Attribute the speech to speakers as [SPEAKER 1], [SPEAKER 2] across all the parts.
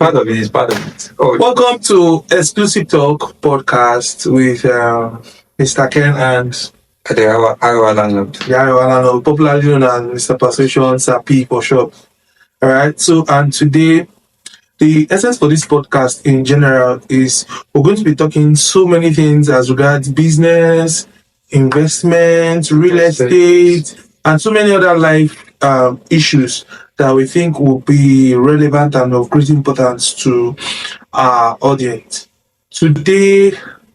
[SPEAKER 1] Part of it is part of it. Oh,
[SPEAKER 2] Welcome to Exclusive Talk podcast with Mr. Ken and Yaro, popularly known as Mr. Persuasion, Sir P for short. All right. So, and today, the essence for this podcast in general is we're going to be talking so many things as regards business, investment, real estate, and so many other life issues that we think will be relevant and of great importance to our audience. Today,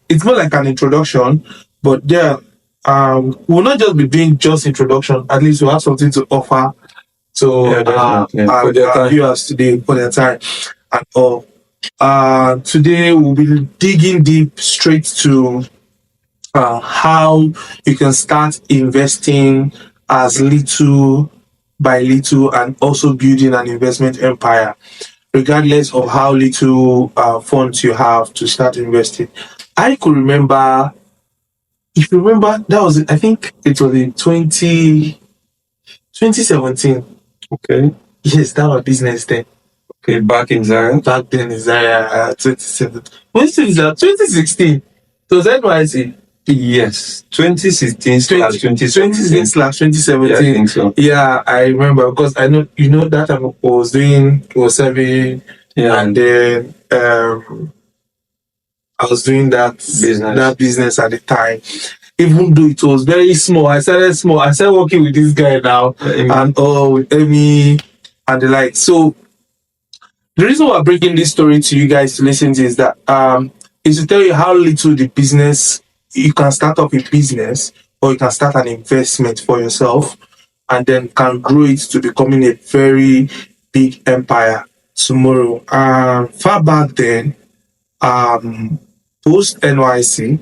[SPEAKER 2] it's more like an introduction, but we'll not just be doing just introduction. At least we'll have something to offer to our viewers today for their time and all. Today we'll be digging deep straight to how you can start investing as little by little and also building an investment empire, regardless of how little funds you have to start investing. I could remember, if you remember, that was, I think it was in 2017.
[SPEAKER 1] okay.
[SPEAKER 2] Yes, that was business then.
[SPEAKER 1] Okay, back in Zaire.
[SPEAKER 2] Back then in Zaire, 2017. When is that? 2016. It was NYC.
[SPEAKER 1] Yes, 2016 slash
[SPEAKER 2] 2016 slash 2017.
[SPEAKER 1] Yeah, I think so.
[SPEAKER 2] Yeah, I remember because I know, that time I was serving,
[SPEAKER 1] Yeah.
[SPEAKER 2] and then I was doing that business at the time. Even though it was very small, I started small. I started working with this guy now, and with Amy and the like. So the reason why I'm bringing this story to you guys to listen to is that is to tell you how little the business you can start up a business, or you can start an investment for yourself, and then can grow it to becoming a very big empire tomorrow. Far back then, post NYC,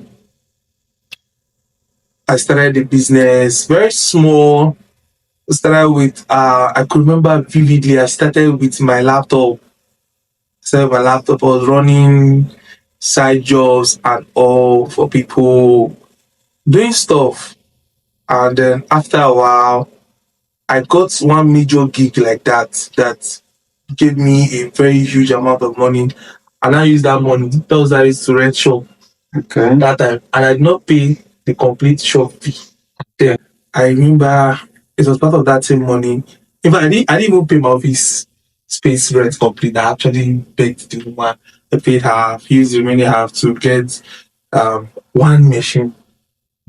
[SPEAKER 2] I started the business very small. I started with I could remember vividly. I started with my laptop. I was running side jobs and all for people, doing stuff. And then after a while, I got one major gig like that gave me a very huge amount of money. And I used that money to rent shop.
[SPEAKER 1] Okay.
[SPEAKER 2] That time. And I did not pay the complete shop fee.
[SPEAKER 1] Yeah.
[SPEAKER 2] I remember it was part of that same money. In fact, I didn't even pay my office space rent complete. I actually begged the woman. I paid her, used the remaining half to get one machine.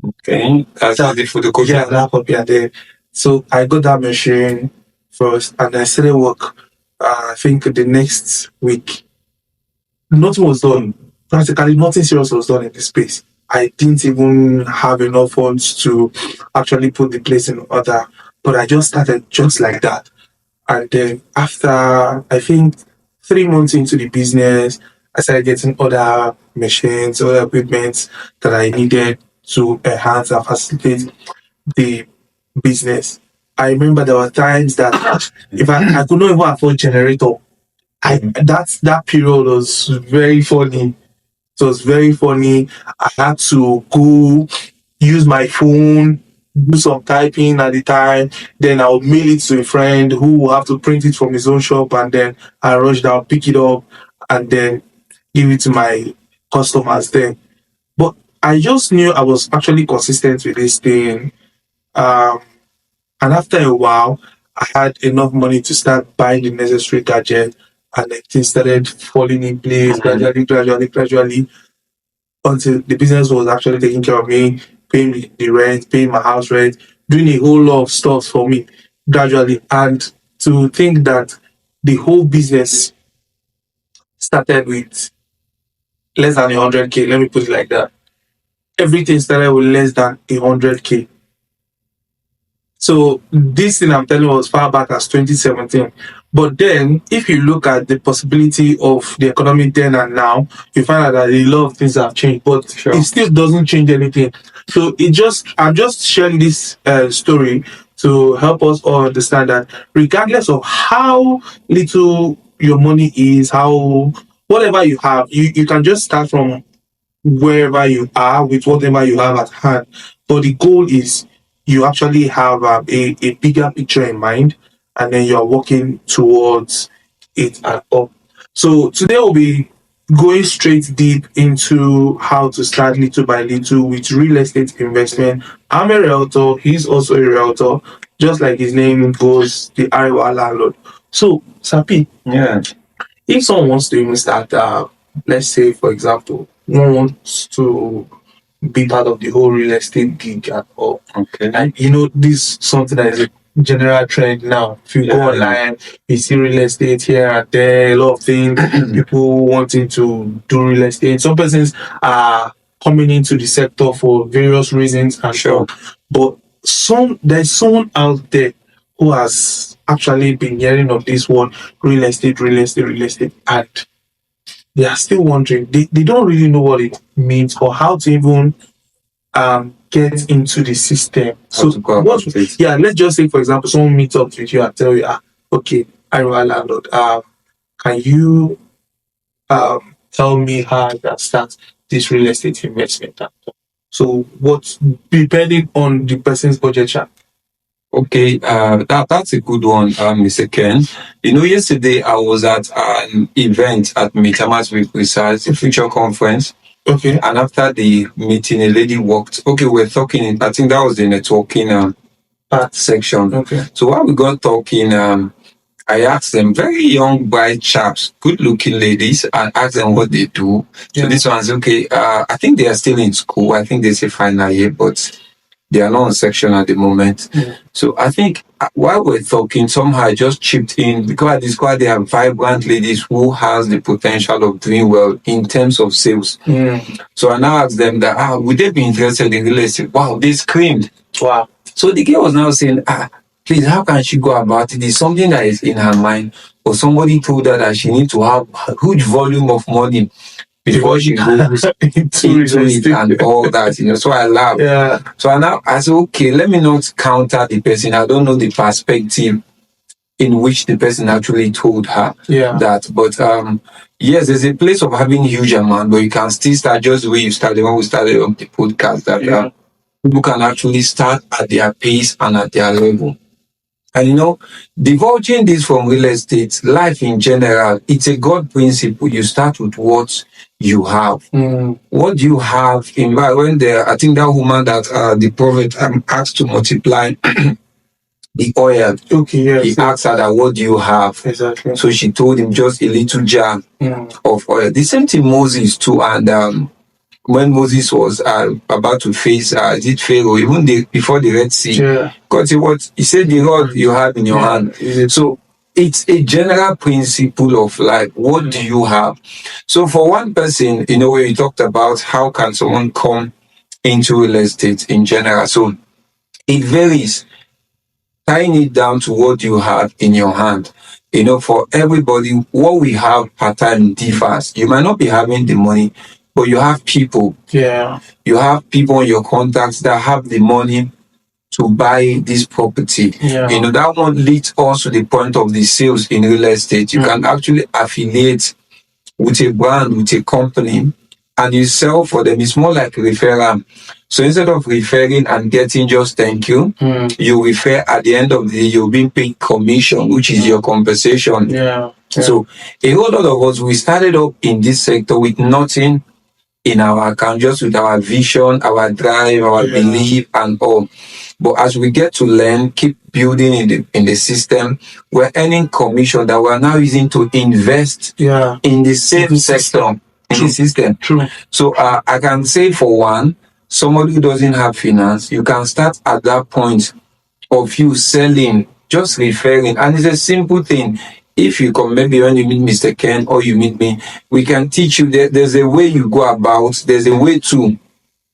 [SPEAKER 1] Okay. That's the photocopy.
[SPEAKER 2] Yeah, that copy there. So I got that machine first, and I started work. I think the next week, nothing was done. Practically nothing serious was done in the space. I didn't even have enough funds to actually put the place in order. But I just started just like that. And then after, I think, 3 months into the business, I started getting other machines, other equipment that I needed to enhance and facilitate the business. I remember there were times that if I could not even afford generator, that period was very funny. It was very funny. I had to go use my phone, do some typing at the time. Then I'll mail it to a friend who will have to print it from his own shop, and then I rush down, pick it up, and then give it to my customers there. But I just knew I was actually consistent with this thing. And after a while, I had enough money to start buying the necessary gadget, and then things started falling in place gradually, until the business was actually taking care of me, paying me the rent, paying my house rent, doing a whole lot of stuff for me gradually. And to think that the whole business started with less than 100K, let me put it like that. Everything started with less than 100K. So this thing I'm telling you was far back as 2017. But then, if you look at the possibility of the economy then and now, you find out that a lot of things have changed, but it still doesn't change anything. So I'm just sharing this story to help us all understand that regardless of how little your money is, how whatever you have, you can just start from wherever you are with whatever you have at hand. But the goal is you actually have a bigger picture in mind, and then you're working towards it and up. So today we'll be going straight deep into how to start little by little with real estate investment. I'm a realtor, he's also a realtor, just like his name goes, the Iowa landlord. So, Sapi,
[SPEAKER 1] Yeah.
[SPEAKER 2] if someone wants to even start, let's say, for example, one wants to be part of the whole real estate gig at all.
[SPEAKER 1] Okay.
[SPEAKER 2] And this is something that is a general trend now. If you go online, you see real estate here and there, a lot of things, people wanting to do real estate. Some persons are coming into the sector for various reasons and
[SPEAKER 1] Sure.
[SPEAKER 2] but there's someone out there who has actually been hearing of this word real estate, and they are still wondering. They don't really know what it means or how to even get into the system. So yeah, let's just say for example, someone meets up with you and tell you, okay, I'm a landlord. Can you tell me how I can start this real estate investment? So what depending on the person's budget?
[SPEAKER 1] Okay, that's a good one, Mr. Ken. Yesterday I was at an event at Metamas with Research, a future conference.
[SPEAKER 2] Okay.
[SPEAKER 1] And after the meeting, a lady walked. Okay, we're talking. I think that was the networking part section.
[SPEAKER 2] Okay.
[SPEAKER 1] So while we got talking, I asked them, very young, bright chaps, good-looking ladies, and asked them what they do. Yeah. So this one's okay. I think they are still in school. I think they say final year, but they are not on section at the moment. Yeah. So I think while we're talking, somehow I just chipped in because at this squad they are vibrant ladies who has the potential of doing well in terms of sales. Mm. So I now asked them that, would they be interested in real estate? Wow, they screamed. Wow. So the girl was now saying, please, how can she go about it? It's something that is in her mind. Or somebody told her that she needs to have a huge volume of money before she goes into it and all that, So I laughed. Yeah. So I said, okay, let me not counter the person. I don't know the perspective in which the person actually told her that. But yes, there's a place of having huge amount, but you can still start just the way you started when we started on the podcast. That people can actually start at their pace and at their level. And divulging this from real estate, life in general, it's a God principle. You start with what you have. Mm. What do you have in mind? I think that woman that the prophet asked to multiply the oil. Okay, yes. He asked her that, what do you have? Exactly. So she told him just a little jar of oil. The same thing Moses too. And when Moses was about to face Pharaoh, even before the Red Sea, God said, what? He said, the rod you have in your hand. So it's a general principle of life. What do you have? So for one person, where you talked about how can someone come into real estate in general. So it varies. Tying it down to what you have in your hand. For everybody, what we have part time differs. You might not be having the money, but you have people. Yeah. You have people in your contacts that have the money to buy this property. Yeah. That one leads us to the point of the sales in real estate. You can actually affiliate with a brand, with a company, and you sell for them. It's more like a referral. So instead of referring and getting just thank you, you refer at the end of the day, you're being paid commission, which is your compensation. Yeah. So a whole lot of us, we started up in this sector with nothing in our account, just with our vision, our drive, our belief, and all. But as we get to learn, keep building in the system, we're earning commission that we're now using to invest in the same sector, in the system. True. So I can say for one, somebody who doesn't have finance, you can start at that point of you selling, just referring. And it's a simple thing. If you come, maybe when you meet Mr. Ken or you meet me, we can teach you that there's a way you go about, there's a way to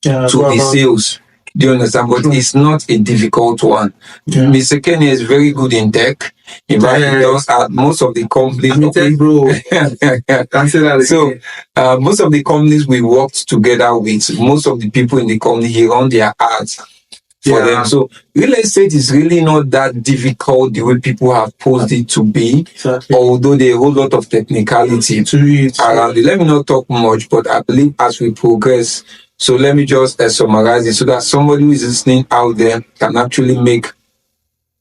[SPEAKER 1] the sales. Do you understand? But it's not a difficult one. Yeah. Mr. Ken is very good in tech. In fact, he does at most of the companies. Bro. So most of the companies we worked together with, most of the people in the company, he run their ads for them. So real estate is really not that difficult the way people have posed it to be. Exactly. Although there are a whole lot of technicality to it around it. Let me not talk much, but I believe as we progress. So let me just summarize it so that somebody who is listening out there can actually make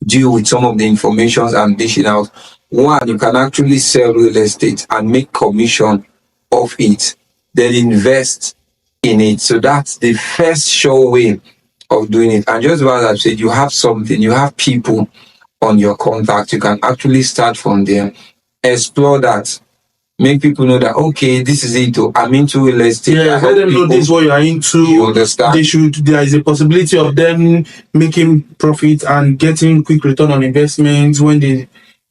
[SPEAKER 1] deal with some of the information I'm dishing out. one, you can actually sell real estate and make commission of it, then invest in it. So that's the first sure way of doing it. And just as I've said, you have something, you have people on your contact, you can actually start from there, explore that, make people know that okay, this is it. I'm into real estate.
[SPEAKER 2] Yeah, let them know this is what you are into.
[SPEAKER 1] You understand?
[SPEAKER 2] There is a possibility of them making profit and getting quick return on investments when they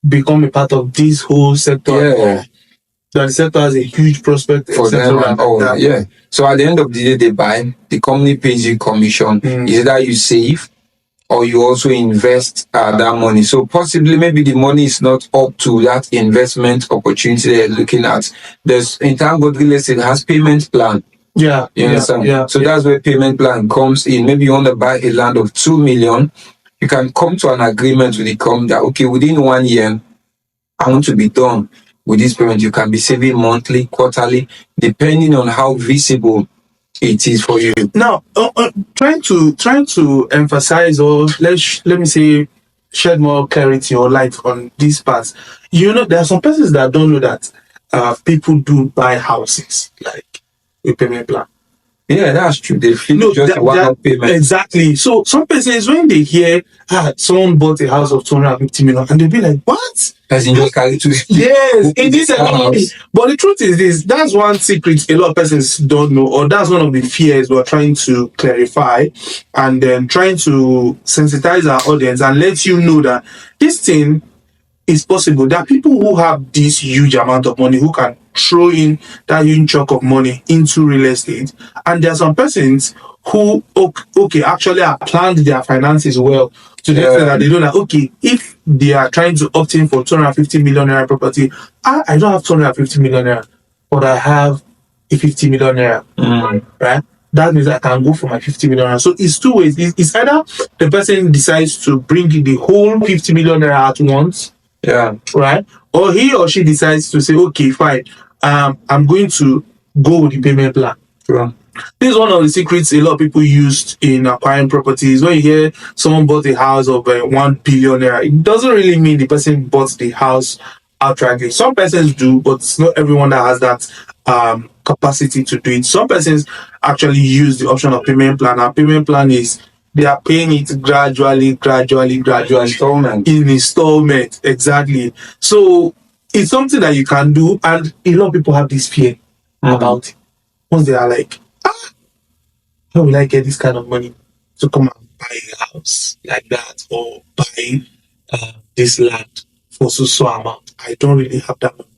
[SPEAKER 2] become a part of this whole sector.
[SPEAKER 1] Yeah.
[SPEAKER 2] That the sector has a huge prospect
[SPEAKER 1] for them and all that. Yeah. So at the end of the day, they buy, the company pays you commission. Is either you save or you also invest that money. So possibly maybe the money is not up to that investment opportunity they're looking at. There's in terms of real estate has payment plan.
[SPEAKER 2] Yeah.
[SPEAKER 1] You understand?
[SPEAKER 2] Yeah.
[SPEAKER 1] So that's where payment plan comes in. Maybe you want to buy a land of 2 million. You can come to an agreement with the company that okay, within 1 year, I want to be done with this payment. You can be saving monthly, quarterly, depending on how visible it is for you.
[SPEAKER 2] Now, trying to emphasize or let me say shed more clarity or light on these parts. You know, there are some persons that don't know that people do buy houses like with payment plan.
[SPEAKER 1] Yeah, that's true. They feel just one payment.
[SPEAKER 2] Exactly. So some persons when they hear someone bought a house of 250 million and they'll be like, what?
[SPEAKER 1] Person just carry to
[SPEAKER 2] yes, in this economy. But the truth is this, that's one secret a lot of persons don't know, or that's one of the fears we're trying to clarify and then trying to sensitize our audience and let you know that this thing is possible. There are people who have this huge amount of money who can throw in that huge chunk of money into real estate. And there are some persons who, actually have planned their finances well to the extent that they know that, okay, if they are trying to opt in for 250 million naira property, I don't have 250 million naira, but I have a 50 million naira, right? That means I can go for my 50 million naira. So it's two ways. It's either the person decides to bring the whole 50 million naira at once, right? Or he or she decides to say, okay, fine, I'm going to go with the payment plan. This is one of the secrets a lot of people used in acquiring properties. When you hear someone bought a house of 1 billion naira, it doesn't really mean the person bought the house outrightly. Some persons do, but it's not everyone that has that capacity to do it. Some persons actually use the option of payment plan. Our payment plan is they are paying it gradually. In installment, exactly. So it's something that you can do, and a lot of people have this fear about it. Once they are like, how will I get this kind of money to come and buy a house like that, or buy this land for so amount? I don't really have that money.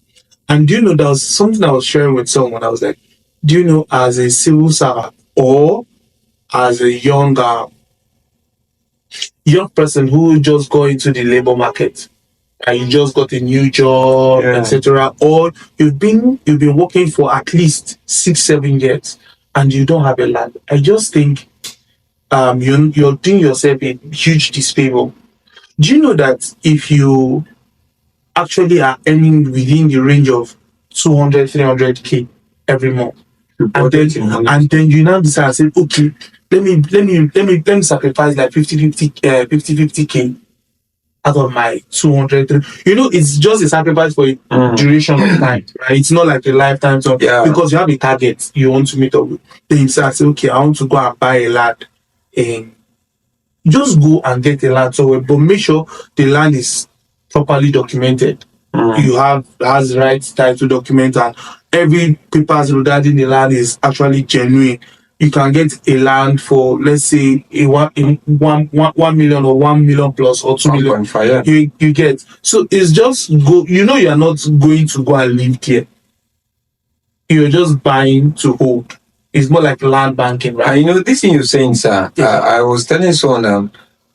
[SPEAKER 2] And do you know, there was something I was sharing with someone. I was like, do you know, as a civil servant or as a young person who just got into the labor market and you just got a new job, etc., or you've been working for at least 6-7 years and you don't have a land, I just think you're doing yourself a huge disfavor. Do you know that if you actually are earning within the range of 200-300k every month, and then you now decide to say, okay, let me sacrifice like 50k out of my 200. You know, it's just a sacrifice for a duration of time, right? It's not like a lifetime. So because you have a target you want to meet up with, then you say, okay, I want to go and buy a land, and just go and get a land somewhere, but make sure the land is properly documented. You has the right title document, and every papers regarding the land is actually genuine. You can get a land for, let's say, a 1 million or 1 million plus or 2 million. You get. So it's just go. You know, you are not going to go and live there. You're just buying to hold. It's more like land banking, right?
[SPEAKER 1] You know, this thing you're saying, sir. I was telling someone.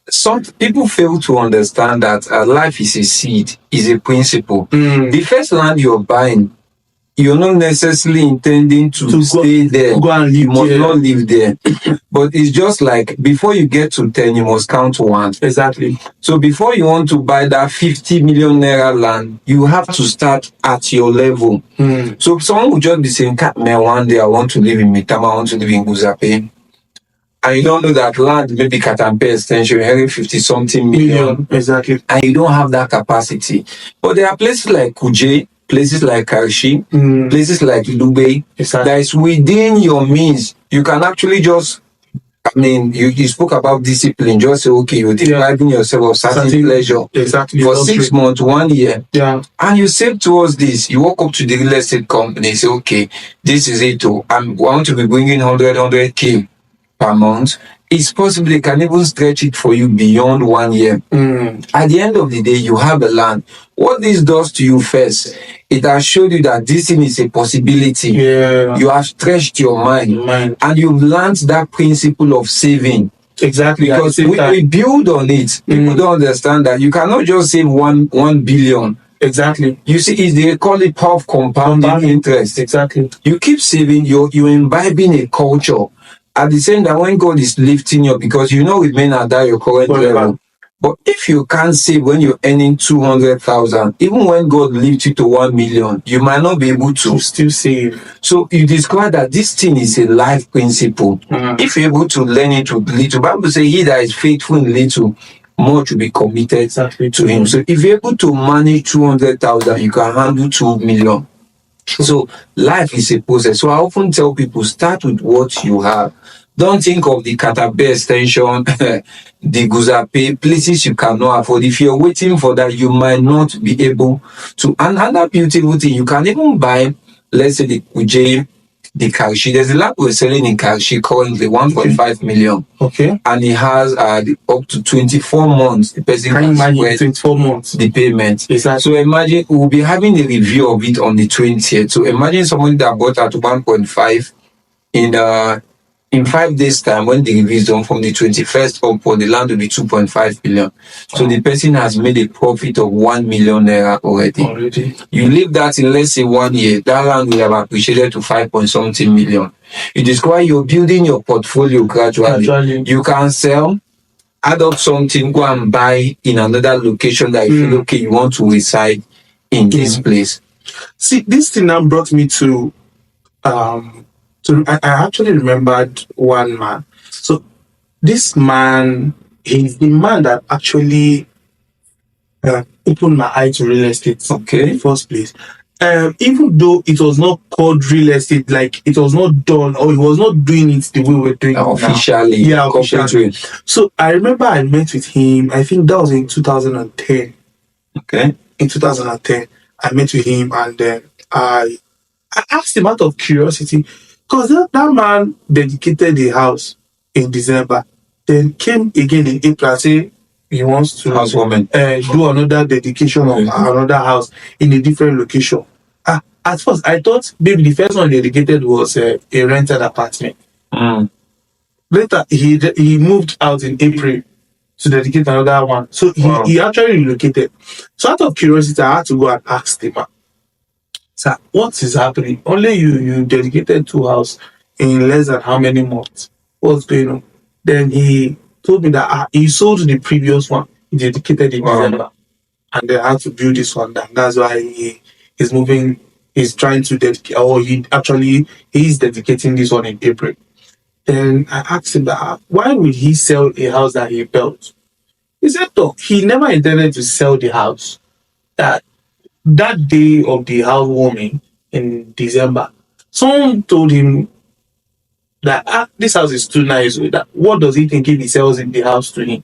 [SPEAKER 1] Some people fail to understand that life is a seed, is a principle. The first land you're buying, you're not necessarily intending to stay there.
[SPEAKER 2] Go and live
[SPEAKER 1] you must
[SPEAKER 2] there.
[SPEAKER 1] not live there. But it's just like before you get to 10, you must count 1.
[SPEAKER 2] Exactly.
[SPEAKER 1] So before you want to buy that 50 million naira land, you have to start at your level. So someone will just be saying, man, one day I want to live in Mitama, I want to live in Guzape. and you don't know that land, maybe Katampe extension, you're having 50 something million,
[SPEAKER 2] Exactly.
[SPEAKER 1] and you don't have that capacity. But there are places like Kuje, places like Karshi, places like Lube,
[SPEAKER 2] Exactly.
[SPEAKER 1] that is within your means. You can actually just, I mean, you spoke about discipline. Just say, okay, you're depriving yourself of certain pleasure
[SPEAKER 2] Exactly.
[SPEAKER 1] for 6 months, 1 year,
[SPEAKER 2] Yeah.
[SPEAKER 1] and you save towards this. You walk up to the real estate company, say, okay, this is it. Oh, I want to be bringing 100K per month. It's possible they can even stretch it for you beyond 1 year. At the end of the day, you have a land. What this does to you first, it has showed you that this thing is a possibility.
[SPEAKER 2] Yeah.
[SPEAKER 1] You have stretched your mind, and you've learned that principle of saving.
[SPEAKER 2] Exactly.
[SPEAKER 1] Because we build on it. People don't understand that you cannot just save 1 billion.
[SPEAKER 2] Exactly.
[SPEAKER 1] You see, they call it power of compounding interest.
[SPEAKER 2] Exactly.
[SPEAKER 1] You keep saving, you're imbibing a culture. At the same time, when God is lifting you, because you know with men at that your current level. But if you can't save when you're earning 200,000, even when God lifts you to 1 million, you might not be able to
[SPEAKER 2] still save.
[SPEAKER 1] So you discover that this thing is a life principle. If you're able to learn it with little, Bible says, he that is faithful in little, much will be committed to him. So if you're able to manage 200,000, you can handle 2 million. So life is a process. So I often tell people, start with what you have. Don't think of the Katabe extension, the Guzape, places you cannot afford. If you're waiting for that, you might not be able to. And another beautiful thing, you can even buy, let's say, the Kuje, the Karshi. There's a lot we're selling in Karshi currently, 1.5 million.
[SPEAKER 2] Okay.
[SPEAKER 1] And it has up to 24 months. The person
[SPEAKER 2] Can you
[SPEAKER 1] can
[SPEAKER 2] imagine
[SPEAKER 1] spread
[SPEAKER 2] 24 months?
[SPEAKER 1] the payment.
[SPEAKER 2] Exactly.
[SPEAKER 1] So imagine we'll be having a review of it on the 20th. So imagine someone that bought at 1.5 in 5 days time, when the review is done from the 21st upward, the land will be 2.5 billion. So the person has made a profit of 1 million naira already. You leave that in, let's say, 1 year, that land will have appreciated to 5 point something million. It is why you're building your portfolio gradually. You can sell, add up something, go and buy in another location that you feel okay, you want to reside in this place.
[SPEAKER 2] See, this thing now brought me to I actually remembered one man. So this man, he's the man that actually opened my eye to real estate in the first place. Even though it was not called real estate, like it was not done, or he was not doing it the way we're doing it
[SPEAKER 1] officially.
[SPEAKER 2] Yeah, officially. So I remember I met with him, I think that was in 2010.
[SPEAKER 1] Okay.
[SPEAKER 2] In 2010, I met with him, and then I asked him out of curiosity, because that man dedicated the house in December, then came again in April and say he wants to do another dedication of another house in a different location. At first, I thought maybe the first one dedicated was a rented apartment. Later, he moved out in April to dedicate another one. So he actually relocated. So out of curiosity, I had to go and ask the man, sir, what is happening? Only you dedicated 2 houses in less than how many months? What's going on? Then he told me that he sold the previous one. He dedicated in December, and they had to build this one down. That's why he's moving. He's trying to dedicate, or he's dedicating this one in April. Then I asked him that why would he sell a house that he built? He said, no, he never intended to sell the house. That day of the housewarming in December, someone told him that this house is too nice. What does he think if he sells in the house to him?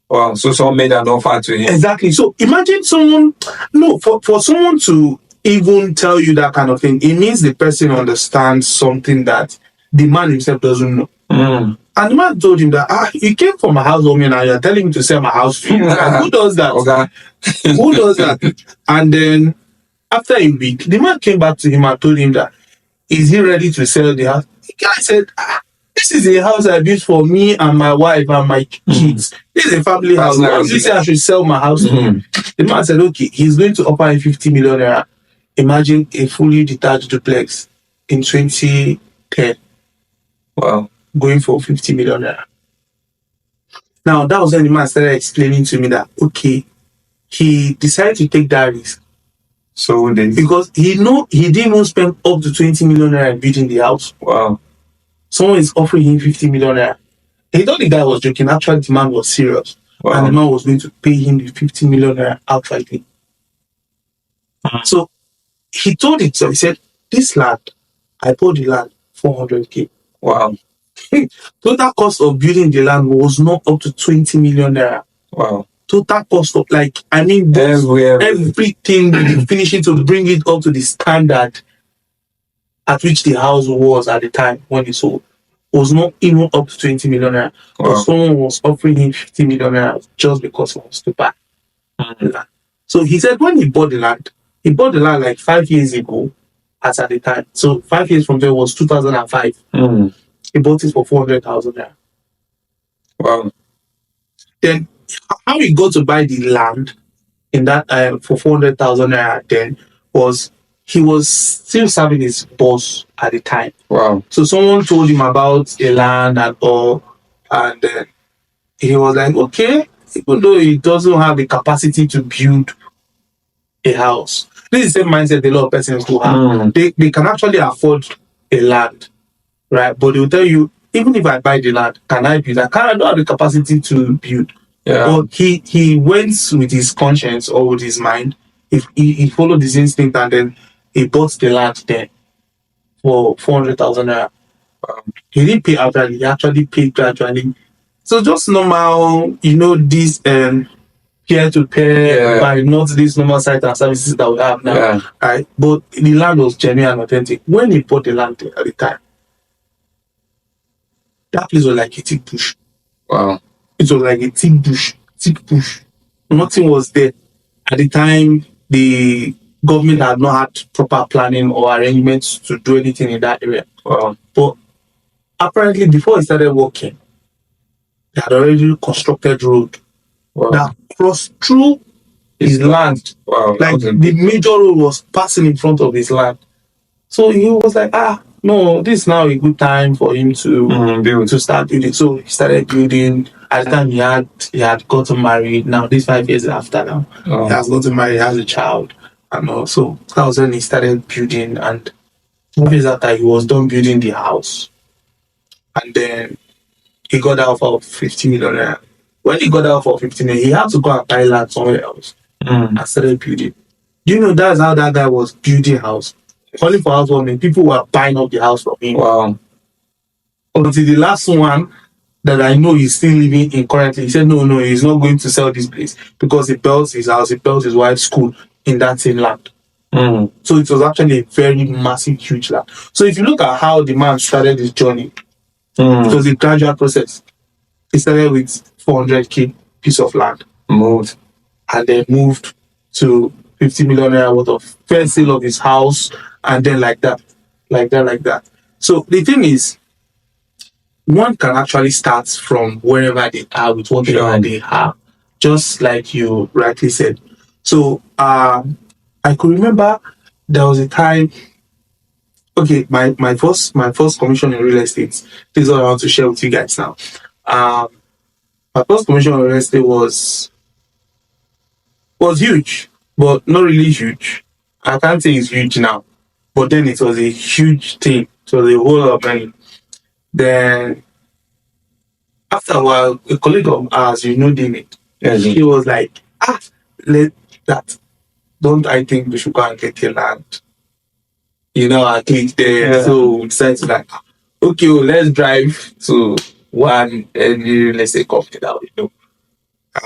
[SPEAKER 1] Wow, so someone made an offer to him.
[SPEAKER 2] Exactly. So imagine for someone to even tell you that kind of thing, it means the person understands something that the man himself doesn't know. And the man told him that you came from a housewarming and you're telling me to sell my house to you. Who does that? Who does that? And then after a week, the man came back to him and told him that is he ready to sell the house? The guy said, this is a house I built for me and my wife and my kids. This is a family house. Why did you say I should sell my house to him? The man said, okay, he's going to offer him 50 million naira. Imagine a fully detached duplex in 2010.
[SPEAKER 1] Wow.
[SPEAKER 2] Going for 50 million naira. Now, that was when the man started explaining to me that, okay, he decided to take that risk.
[SPEAKER 1] So then,
[SPEAKER 2] because he didn't even spend up to 20 million naira building the house.
[SPEAKER 1] Wow.
[SPEAKER 2] Someone is offering him 50 million naira. He thought the guy was joking. Actually, the man was serious. And the man was going to pay him the 50 million naira outrightly. So he told himself, he said, this land, I bought the land 400K.
[SPEAKER 1] Wow.
[SPEAKER 2] Total cost of building the land was not up to 20 million naira.
[SPEAKER 1] Wow.
[SPEAKER 2] Total cost of, like, I mean, everything, the finishing to bring it up to the standard at which the house was at the time when it sold was not even up to 20 million naira. But someone was offering him 50 million naira just because he wants to buy the land. So he said when he bought the land like 5 years ago, as at the time. So 5 years from there was 2005. He bought it for 400,000 naira.
[SPEAKER 1] Wow.
[SPEAKER 2] Then how he got to buy the land in that for 400,000 naira then was he was still serving his boss at the time.
[SPEAKER 1] Wow.
[SPEAKER 2] So someone told him about a land and all, and he was like, okay, even though he doesn't have the capacity to build a house. This is the same mindset a lot of persons who have. They can actually afford a land, right? But they will tell you, even if I buy the land, can I build? I don't have the capacity to build.
[SPEAKER 1] Yeah.
[SPEAKER 2] But he went with his conscience or with his mind. He followed his instinct and then he bought the land there for 400,000 naira. He didn't pay outright, he actually paid gradually. So just normal, this peer-to-peer, by not this normal site and services that we have now. Right? But the land was genuine and authentic. When he bought the land at the time, that place was like a thick bush.
[SPEAKER 1] Wow.
[SPEAKER 2] It was like a thick bush. Nothing was there. At the time, the government had not had proper planning or arrangements to do anything in that area.
[SPEAKER 1] Wow.
[SPEAKER 2] But apparently, before he started working, they had already constructed road that crossed through his land.
[SPEAKER 1] Wow.
[SPEAKER 2] Like the major road was passing in front of his land. So he was like, no, this is now a good time for him to start building. So he started building. At the time he had gotten married. Now this 5 years after now, he has gotten married, he has a child, and also that was when he started building. And 5 years after he was done building the house, and then he got that offer of 50 million naira. When he got that offer of 15 million, he had to go and buy land somewhere else and started building. Do you know that's how that guy was building house? Calling for housewarming, people were buying up the house from him.
[SPEAKER 1] Wow.
[SPEAKER 2] Until the last one that I know he's still living in currently, he said no, he's not going to sell this place because he built his house, he built his wife's school in that same land. So it was actually a very massive, huge land. So if you look at how the man started his journey, it was a gradual process. He started with 400K piece of land, and then moved to 50 million naira worth of first sale of his house, and then like that. So the thing is, one can actually start from wherever they are with whatever they have, just like you rightly said. So I could remember there was a time. Okay, my first commission in real estate. This is what I want to share with you guys now. My first commission in real estate was huge, but not really huge. I can't say it's huge now, but then it was a huge thing. So the whole lot of money. Then after a while, a colleague of ours, David, he was like, let that. Don't I think we should go and get a land? At least there. Yeah. So we decided to like, okay, well, let's drive to one real estate company that we know.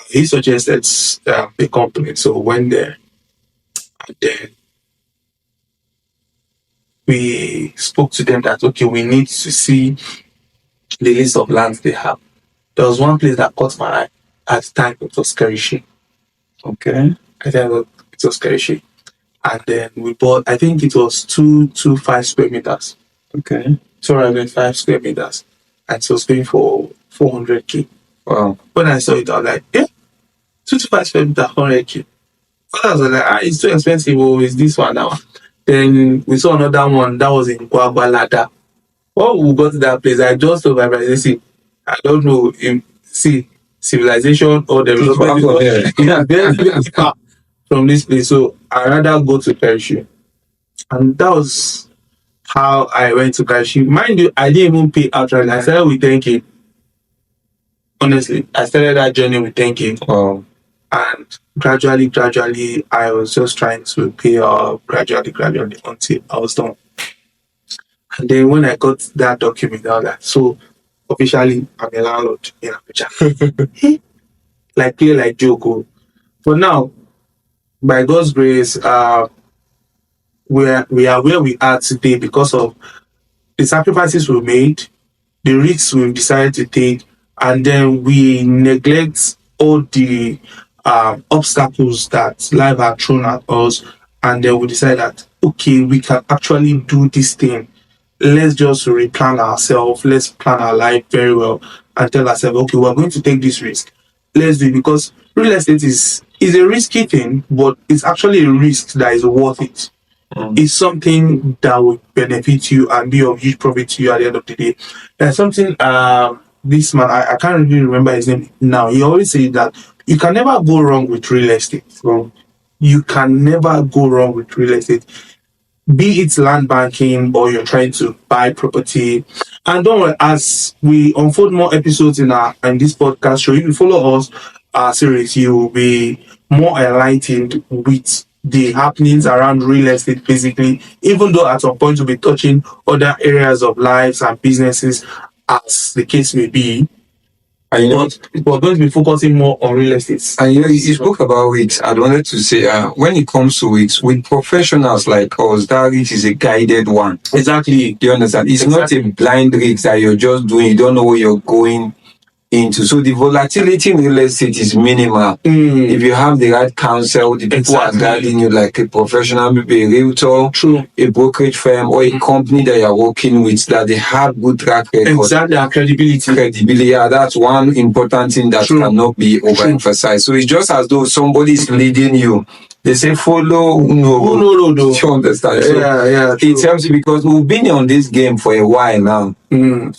[SPEAKER 2] He suggested the company, so we went there, and then we spoke to them that okay, we need to see the list of lands they have. There was one place that caught my eye at the time. It was Kerishi. Okay. I think it was Kerishi. And then we bought, I think it was 225 square meters. Okay. 205 square meters. And it was going for 400K. Wow. When I saw it, I was like, 225 square meters, 400K. I was like, it's too expensive. Oh, is this one now? Then we saw another one that was in Gwagwalada. When we got to that place, I just told my brother, see, I don't know, civilization or development is very, very far from this place. So I rather go to Kerishi. And that was how I went to Kerishi. Mind you, I didn't even pay outright. I started with 10K. Honestly, I started that journey with 10K.
[SPEAKER 1] Wow.
[SPEAKER 2] And gradually, I was just trying to pay off gradually until I was done. And then when I got that document, I was like, so officially, I'm a landlord in Abuja. Like play like joke. Oh. For now, by God's grace, we are where we are today because of the sacrifices we made, the risks we've decided to take, and then we neglect all the obstacles that life had thrown at us, and then we decide that okay, we can actually do this thing. Let's just replan ourselves. Let's plan our life very well and tell ourselves, okay, we're going to take this risk. Let's do it because real estate is a risky thing, but it's actually a risk that is worth it. It's something that will benefit you and be of huge profit to you at the end of the day. There's something this man, I can't really remember his name now. He always says that you can never go wrong with real estate. So you can never go wrong with real estate, be it land banking or you're trying to buy property. And don't worry, as we unfold more episodes in this podcast show, if you follow us series, you will be more enlightened with the happenings around real estate basically, even though at some point we'll be touching other areas of lives and businesses as the case may be. And we're going to be focusing more on real estate.
[SPEAKER 1] And you spoke about it. I wanted to say, when it comes to it, with professionals like us, that risk is a guided one.
[SPEAKER 2] Exactly.
[SPEAKER 1] Do you understand? It's not a blind risk that you're just doing. You don't know where you're going into. So the volatility in real estate is minimal. If you have the right counsel, the people are guiding you like a professional, maybe a realtor, a brokerage firm, or a company that you're working with, that they have good track record.
[SPEAKER 2] Exactly, and credibility.
[SPEAKER 1] Yeah, that's one important thing that cannot be overemphasized. So it's just as though somebody is leading you. They say follow no. You understand?
[SPEAKER 2] Yeah.
[SPEAKER 1] It helps you because we've been on this game for a while now.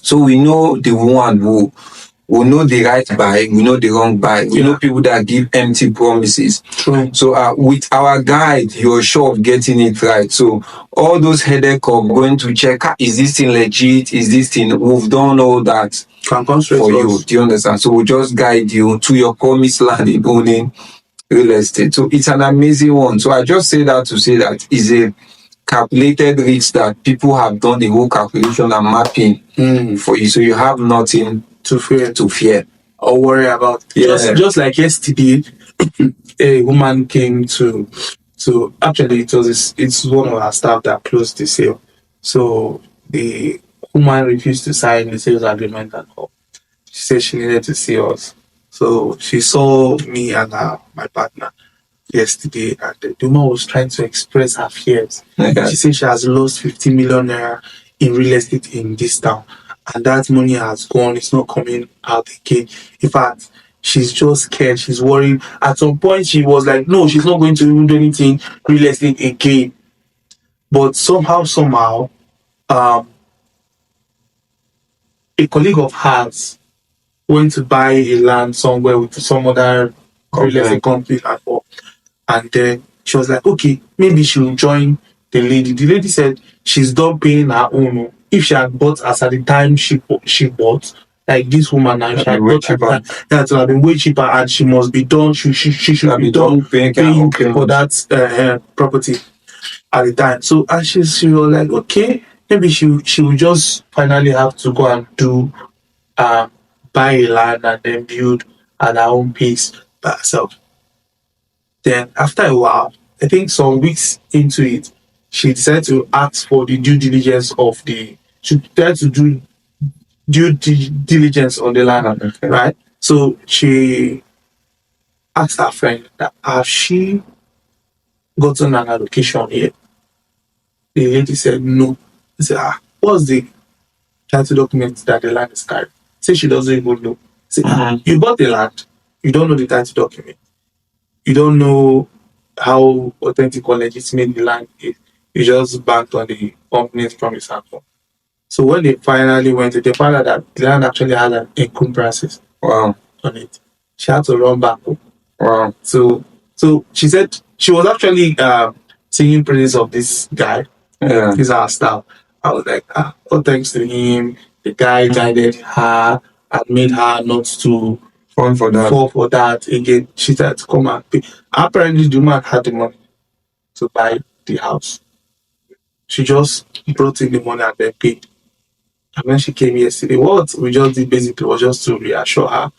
[SPEAKER 1] So we know the one who we know the right buy, we know the wrong buy. We know people that give empty promises. So with our guide, you're sure of getting it right. So all those headache of going to check, is this thing legit? Is this thing? We've done all that
[SPEAKER 2] can come straight
[SPEAKER 1] for you. Do you understand? So we'll just guide you to your promised land in owning real estate. So it's an amazing one. So I just say that to say that is a calculated risk that people have done the whole calculation and mapping for you. So you have nothing to fear
[SPEAKER 2] or worry about. Just like yesterday, a woman came to actually it's one of our staff that closed the sale. So the woman refused to sign the sales agreement and all. She said she needed to see us. So she saw me and my partner yesterday, and the woman was trying to express her fears. She said she has lost 50 million naira in real estate in this town, and that money has gone. It's not coming out again. In fact, she's just scared. She's worried. At some point, she was like, "No, she's not going to even do anything real estate again." But somehow, a colleague of hers went to buy a land somewhere with some other real estate company and all. And then she was like, okay, maybe she'll join the lady. The lady said she's done paying her own. If she had bought as at the time she bought, like this woman now, she had bought that would have been way cheaper, and she must be done. She should be done paying for that property at the time. So and she was like, okay, maybe she will just finally have to go and do buy a land and then build at her own pace by herself. Then after a while, I think some weeks into it, she decided to ask for the due diligence of she tried to do diligence on the land, right? So she asked her friend that has she gotten an allocation here? The lady said no. He said, what's the title document that the land is carried? Say she doesn't even know. Say, you bought the land, you don't know the title document. You don't know how authentic or legitimate the land is. You just banked on the company's promise and all. So when they finally went to, they found out that the land actually had an encumbrances on it. She had to run back.
[SPEAKER 1] Wow.
[SPEAKER 2] So she said she was actually singing praises of this guy. He's our staff. I was like, all thanks to him, the guy guided her and made her not to
[SPEAKER 1] Fall for that.
[SPEAKER 2] fall for that again. She said to come and pay. Apparently, the woman had the money to buy the house. She just brought in the money and then paid. And when she came yesterday, what we just did basically was just to reassure her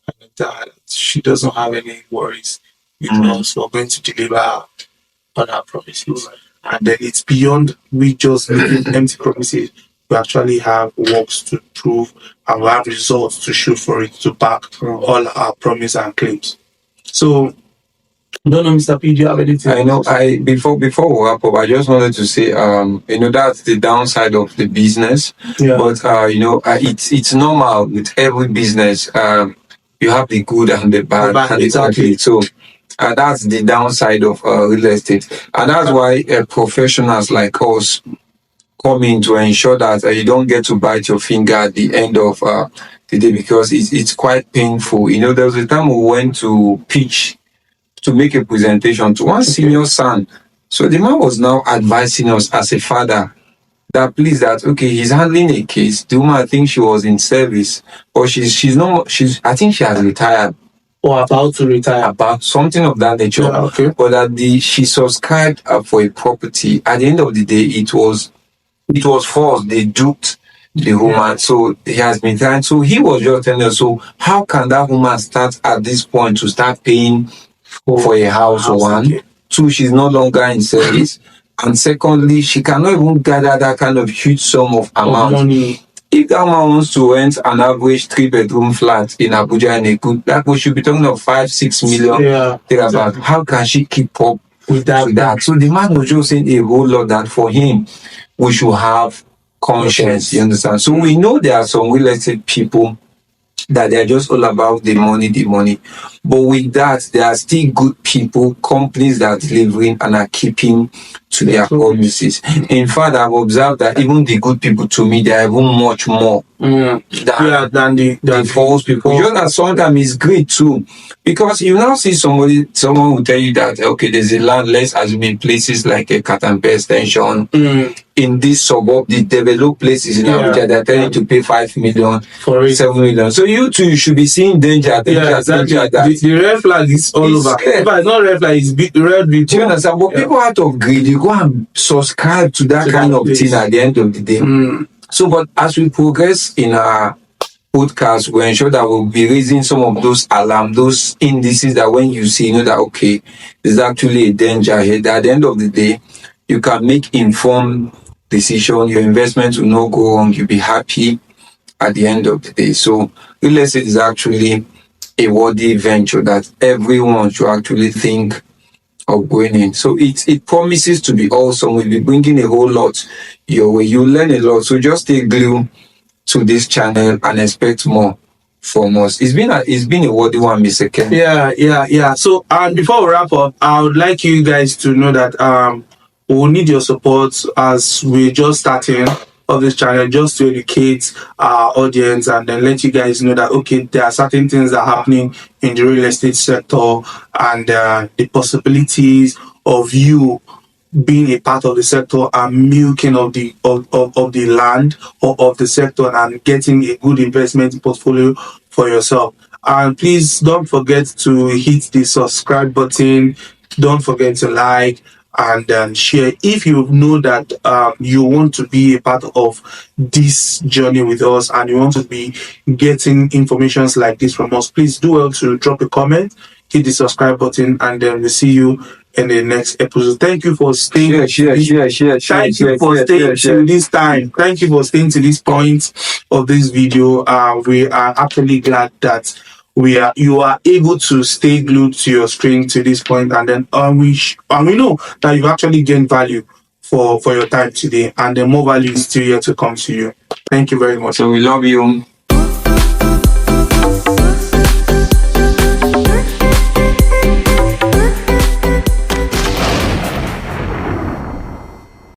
[SPEAKER 2] and tell her that she doesn't have any worries with us. We're going to deliver on our promises. And then it's beyond we just making empty promises. We actually have works to prove and we have results to show for it to back all our promise and claims. So I don't know, Mr. P, do you have anything?
[SPEAKER 1] I know. Before we wrap up, I just wanted to say, that's the downside of the business.
[SPEAKER 2] Yeah.
[SPEAKER 1] But it's normal with every business. You have the good and the bad, and the ugly. So that's the downside of real estate, and that's why professionals like us come in to ensure that you don't get to bite your finger at the end of the day, because it's quite painful. There was a time we went to pitch to make a presentation to one senior son. So the man was now advising us as a father that please, that okay, he's handling a case. The woman, I think she was in service, or I think she has retired.
[SPEAKER 2] Or about to retire.
[SPEAKER 1] About something of that nature.
[SPEAKER 2] Yeah, okay.
[SPEAKER 1] But that she subscribed for a property. At the end of the day, it was false. They duped the woman. So he has been trying. So he was just telling us, so how can that woman start at this point to start paying for a house? One, okay. Two, she's no longer in service, and secondly, she cannot even gather that kind of huge sum of amount. Money. If that man wants to rent an average 3-bedroom flat in Abuja and a good, like we should be talking of 5-6 million.
[SPEAKER 2] Yeah.
[SPEAKER 1] Exactly. How can she keep up with that? So the man was just saying a whole lot that for him, we should have conscience. You understand? So we know there are some real estate people that they're just all about the money. But with that, there are still good people, companies that are delivering and are keeping to their promises. In fact, I've observed that even the good people, to me, they are even much more than the false people. Just that sometimes it's great too. Because you now see someone will tell you that, okay, there's a land, let's assume in places like a Katampe extension, in this suburb, the developed places in Abuja, they're telling you to pay 5 million, for 7 million. So you too, you should be seeing danger.
[SPEAKER 2] The red flag is all over. If it's not red flag, it's big red.
[SPEAKER 1] Do you understand? But people out of greed, you go and subscribe to that kind of thing at the end of the day. So, but as we progress in our podcast, we ensure that we'll be raising some of those alarm, those indices that when you see, that, okay, there's actually a danger here. That at the end of the day, you can make informed decision. Your investment will not go wrong. You'll be happy at the end of the day. So real estate is actually a worthy venture that everyone should actually think of going in. So it promises to be awesome. We'll be bringing a whole lot your way. You'll learn a lot. So just stay glued to this channel and expect more from us. It's been a worthy one, Mr. Ken.
[SPEAKER 2] Yeah. So before we wrap up, I would like you guys to know that we'll need your support as we're just starting of this channel, just to educate our audience and then let you guys know that, okay, there are certain things that are happening in the real estate sector and the possibilities of you being a part of the sector and milking of the land or of the sector and getting a good investment portfolio for yourself. And please don't forget to hit the subscribe button. Don't forget to like and share if you know that you want to be a part of this journey with us and you want to be getting informations like this from us. Please do well to drop a comment, hit the subscribe button, and then we'll see you in the next episode. Thank you for staying. Thank you for staying to this time. Thank you for staying to this point of this video. We are actually glad that you are able to stay glued to your screen to this point, and then we know that you've actually gained value for your time today, and the more value is still yet to come to you. Thank you very much.
[SPEAKER 1] So we love you.